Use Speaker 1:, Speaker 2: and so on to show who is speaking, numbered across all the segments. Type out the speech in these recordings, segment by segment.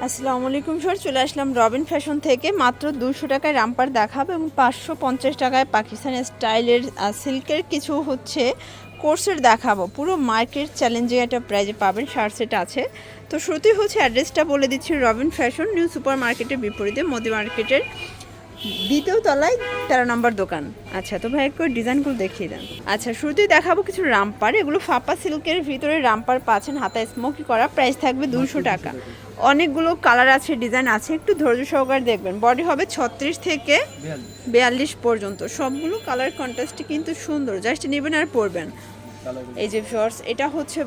Speaker 1: আসসালামু আলাইকুম স্যার, চলে আসলাম রবিন ফ্যাশন থেকে। মাত্র 200 টাকায় রামপার দেখাবো এবং 550 টাকায় পাকিস্তানি স্টাইলের সিল্কের কিছু কোর্সের দেখাবো। পুরো মার্কেট চ্যালেঞ্জিং একটা প্রাইজে পাবেন। শার্ট সেট আছে। তো শুরুতেই অ্যাড্রেসটা বলে দিচ্ছি, রবিন ফ্যাশন নিউ সুপার মার্কেটের বিপরীতে মোদি মার্কেটের দ্বিতীয় তলায় 13 নম্বর দোকান। আচ্ছা, তো ভাই একটু ডিজাইনগুলো দেখিয়ে দেন। আচ্ছা, শুরুতেই দেখাবো কিছু রামপার। এগুলো ফাপা সিল্কের ভিতরে রামপার পাচ্ছেন, হাতায় স্মোকি করা। প্রাইস থাকবে 200 টাকা। অনেকগুলো কালার আছে, ডিজাইন আছে, একটু ধৈর্য সহকারে দেখবেন। বডি হবে 36 থেকে 42 পর্যন্ত। সবগুলো কালার কন্ট্রাস্টে কিন্তু সুন্দর, জাস্ট নেবেন আর পরবেন। এই যে শর্টস, এটা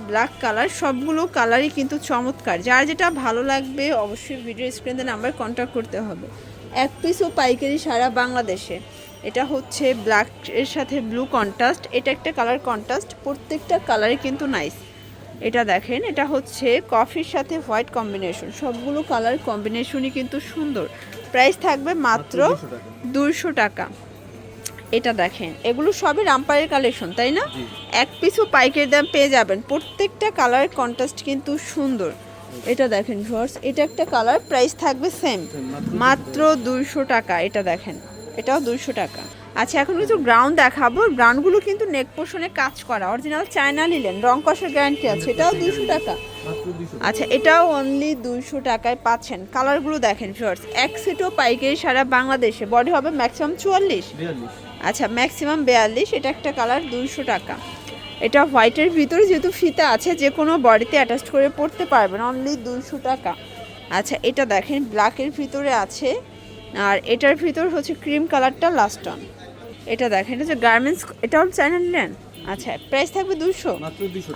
Speaker 1: ব্ল্যাক কালার। সবগুলো কালারই কিন্তু চমৎকার। যার যেটা ভালো লাগবে অবশ্যই ভিডিও স্ক্রিনে নাম্বার কন্ট্যাক্ট করতে হবে। এক পিসও পাইকারি সারা বাংলাদেশে। এটা ব্ল্যাক এর সাথে ব্লু কন্ট্রাস্ট, এটা একটা কালার কন্ট্রাস্ট। প্রত্যেকটা কালারই কিন্তু নাইস। এটা দেখেন, এটা কফির সাথে হোয়াইট কম্বিনেশন। সবগুলো কালার কম্বিনেশনই কিন্তু সুন্দর। প্রাইস থাকবে মাত্র 200 টাকা। এটা দেখেন, এগুলো সবই রামপারের কালেকশন, তাই না? এক পিসও পাইকারি দাম পেয়ে যাবেন। প্রত্যেকটা কালার কন্ট্রাস্ট কিন্তু সুন্দর। এটা দেখেন ভিউয়ার্স, এটা একটা কালার। প্রাইস থাকবে সেম, মাত্র 200 টাকা। এটা দেখেন, এটাও 200 টাকা। আচ্ছা, এখন কিছু গ্রাউন্ড দেখাবো। গ্রাউন্ডগুলো কিন্তু নেক পোর্শনে কাজ করা, অরিজিনাল চায়না লিলেন, রং কষের গ্যারান্টি আছে। এটাও 200 টাকা। আচ্ছা, এটাও অনলি 200 টাকায় পাচ্ছেন। কালারগুলো দেখেন ভিউয়ার্স, এক সেটও পাইকারি সারা বাংলাদেশে। বডি হবে ম্যাক্সিমাম 44, আচ্ছা ম্যাক্সিমাম 42। এটা একটা কালার, 200 টাকা। এটা হোয়াইটের ভিতরে যেহেতু ফিতা আছে, যে কোনো বডিতে অ্যাটাচ করে পরতে পারবেন। অনলি 200 টাকা। আচ্ছা, এটা দেখেন, ব্ল্যাকের ভিতরে আছে, আর এটার ভিতর ক্রিম কালারটা লাস্ট অন। এটা দেখেন, এটা গার্মেন্টস, এটাও চায়না নিলেন। আচ্ছা, প্রাইস থাকবে 200।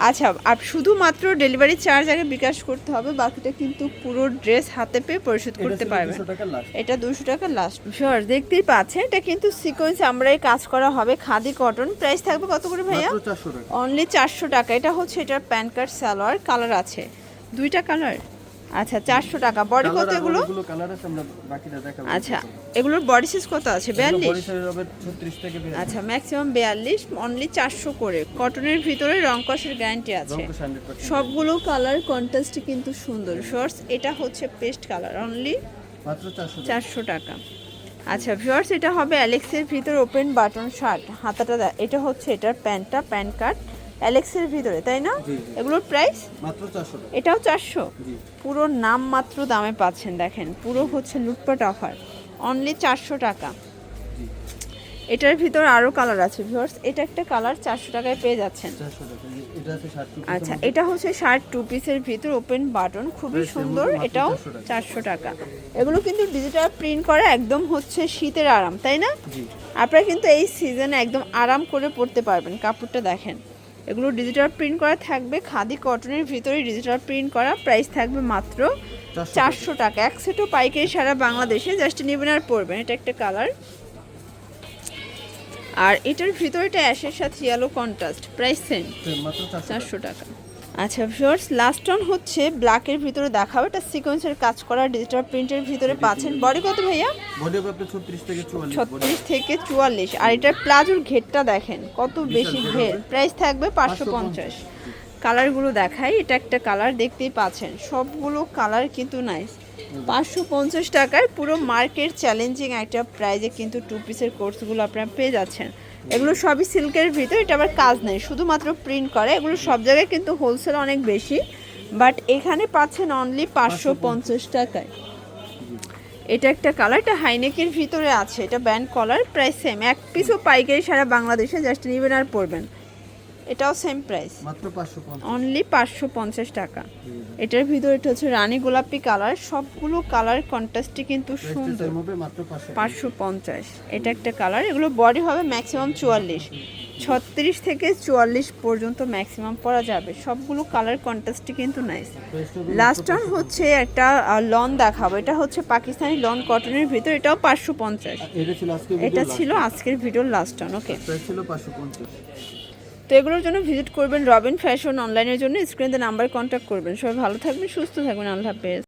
Speaker 1: আচ্ছা, আর শুধুমাত্র ডেলিভারি চার্জ আগে বিকাশ করতে হবে, বাকিটা কিন্তু পুরো ড্রেস হাতে পেয়ে পরিশোধ করতে পারবেন। এটা 200 টাকা লাস্ট। শিওর, দেখতেই পাচ্ছেন, এটা কিন্তু সিকোয়েন্স আমরাই কাজ করা হবে, খাদি কটন। প্রাইস থাকবে কত করে ভাইয়া? অনলি 400 টাকা। এটা এটার প্যান্ট কাট সালোয়ার, কালার আছে দুইটা কালার। আচ্ছা, 400 টাকা। বডি কত এগুলো? আচ্ছা, এগুলোর বডি সাইজ কত আছে? 42। আচ্ছা, ম্যাক্সিমাম 42। অনলি 400 করে। কটনের ভিতরে রং কষের গ্যারান্টি আছে। সবগুলো কালার কন্ট্রাস্ট কিন্তু সুন্দর। শর্টস, এটা পেস্ট কালার, অনলি 400 টাকা। আচ্ছা ভিউয়ার্স, এটা হবে অ্যালেক্সের ভিতর ওপেন বাটন শার্ট। হাতাটা এটা এটার প্যান্টটা প্যান্ট কাট অ্যালেক্সের ভিতরে, তাই না? এগুলোর প্রাইস মাত্র 400 টাকা। এটাও 400। পুরো নাম মাত্র দামে পাচ্ছেন। দেখেন, পুরো লুটপাট অফার, অনলি 400 টাকা। এটার ভিতর আরো কালার আছে ভিউয়ার্স। এটা একটা কালার, 400 টাকায় পেয়ে যাচ্ছেন। আচ্ছা, এটা শার্ট টু পিসের ভিতর ওপেন বাটন, খুবই সুন্দর। এটাও 400 টাকা। এগুলো কিন্তু ডিজিটাল প্রিন্ট করা, একদম শীতের আরাম, তাই না? আপনারা কিন্তু এই সিজনে একদম আরাম করে পরতে পারবেন। কাপড়টা দেখেন, এগুলো ডিজিটাল প্রিন্ট করা থাকবে, খাদি কটনের ভিতরে ডিজিটাল প্রিন্ট করা। প্রাইস থাকবে মাত্র 400 টাকা। এক সেটও পাইকারি সারা বাংলাদেশে, জাস্ট নেবেন আর পরবেন। এটা একটা কালার, আর এটার ভিতরে এটা অ্যাশের সাথে ইয়েলো কন্ট্রাস্ট। প্রাইস সেম, মাত্র 400 টাকা। আচ্ছা ভিউয়ার্স, লাস্ট অন ব্ল্যাকের ভিতরে দেখাবো। এটা সিকোয়েন্সের কাজ করা, ডিজিটাল প্রিন্টের ভিতরে পাচ্ছেন। বডি কত ভাইয়া? বডি হবে 36 থেকে 44। আর এটার প্লাজোর ঘেরটা দেখেন কত বেশি ঘের। প্রাইস থাকবে 550। কালারগুলো দেখাই। এটা একটা কালার, দেখতেই পাচ্ছেন সবগুলো কালার কিন্তু নাইস। 550 টাকায় পুরো মার্কেট চ্যালেঞ্জিং একটা প্রাইজে কিন্তু টু পিসের কোর্সগুলো আপনারা পেয়ে যাচ্ছেন। এগুলো সবই সিল্কের ভিতর। এটা আবার কাজ নেই, শুধুমাত্র প্রিন্ট করে। এগুলো সব জায়গায় কিন্তু হোলসেল অনেক বেশি, বাট এখানে পাচ্ছেন অনলি 550 টাকায়। এটা একটা কালার, এটা হাইনেকের ভিতরে আছে, এটা ব্যান্ড কলার। প্রাইস সেম, এক পিসও পাইকারি সারা বাংলাদেশে, জাস্ট নেবেন আর পরবেন। এটাও সেম প্রাইস, মাত্র 550, অনলি 550 টাকা। এটার ভিতরে এটা রানী গোলাপি কালার। সবগুলো কালার কন্ট্রাস্টে কিন্তু সুন্দর, মাত্র 550। এটা একটা কালার। এগুলো বডি হবে ম্যাক্সিমাম 44, 36 থেকে 44 পর্যন্ত ম্যাক্সিমাম পরা যাবে। সবগুলো কালার কন্ট্রাস্টে কিন্তু নাইস। লাস্ট অন একটা লন দেখাবো। এটা পাকিস্তানি লন কটনের ভিতর। এটাও 550। এটা ছিল আজকের ভিডিওর লাস্ট অন। ওকে, তো এগুলোর জন্য ভিজিট করবেন রবিন ফ্যাশন। অনলাইনের জন্য স্ক্রিনে নাম্বার কন্ট্যাক্ট করবেন। সবাই ভালো থাকবেন, সুস্থ থাকবেন। আল্লাহ হাফেজ।